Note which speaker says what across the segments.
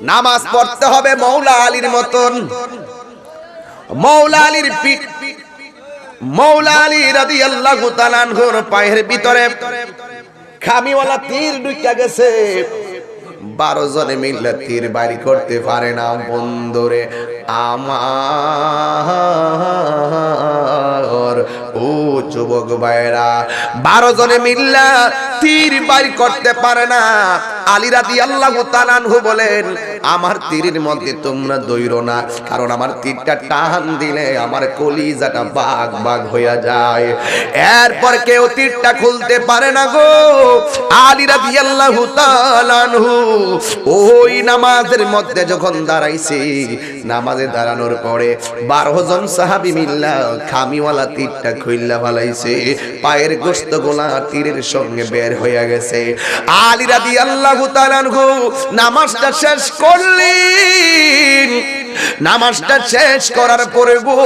Speaker 1: নামাজ পড়তে হবে মৌলা আলীর মতন। মৌলা আলীর পিঠ, মৌলা আলী রাদিয়াল্লাহু তাআলা আনহুর পায়ের ভিতরে খামিওয়ালা তীর ঢুকে গেছে। 12 জনে মিলে তীর বাড়ি করতে পারে না। বন্ধুরে আমার ও যুবক ভাইরা, 12 জনে মিল্লা তীর বাড়ি করতে পারে না। আলী রাদিয়াল্লাহু তাআলা আনহু বলেন, আমার তীরের মধ্যে তোমরা দৌড়ো না, কারণ আমার তীরটা টান দিলে আমার কলিজাটা বাগ বাগ হইয়া যায়। এরপর কেউ তীরটা খুলতে পারে না গো। আলী রাদিয়াল্লাহু তাআলা আনহু ওই নামাজের মধ্যে যখন দাঁড়াইছে, নামাজে দাঁড়ানোর পরে 12 জন সাহাবী মিল্লা খামিওয়ালা তীরটা খুইল্লা ফেলাইছে। পায়ের গোশতগুলা তীরের সঙ্গে বের হইয়া গেছে। আলী রাদিয়াল্লাহু তাআলা আনহু নামাজটা শেষ করলেন। নামাজটা শেষ করার পরে গো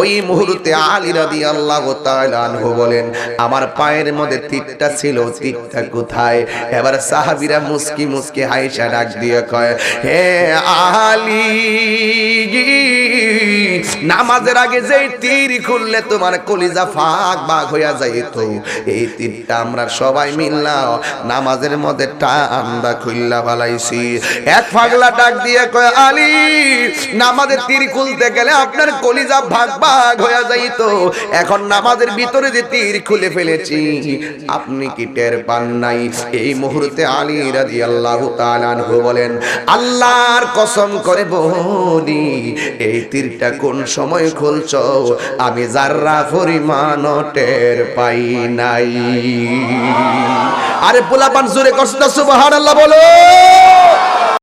Speaker 1: ওই মুহূর্তে আলী রাদিয়াল্লাহু তাআলা আনহু বলেন, আমার পায়ের মধ্যে তীরটা ছিল, তীরটা কোথায়? এবার সাহাবীরা মুস্কি মুস্কি হাসা ডাক দিয়ে কয়, হে আলী, নামাজের আগে যে তীর খুললে তোমার কলিজা ফাঁক বাগ হইয়া যাইত, এই তীরটা আমরা সবাই মিল্লা নামাজের মধ্যে টান্দা খুললা ফেলাইছি। এক পাগলা ডাক দিয়ে কয়, আলী, নামাজের তীর খুলতে গেলে আপনার কলিজা ভাগ ভাগ হয়ে যাইত, এখন নামাজের ভিতরে যে তীর খুলে ফেলেছি আপনি কি টের পান নাই? এই মুহূর্তে আলী রাদিয়াল্লাহু তাআলা আনহু বলেন, আল্লাহর কসম করে বলি, এই তীরটা কোন সময় খুলছো আমি যাররা পরিমাণ টের পাই নাই। আরে পোলাপান জোরে কষ্ট সুবহানাল্লাহ বলো।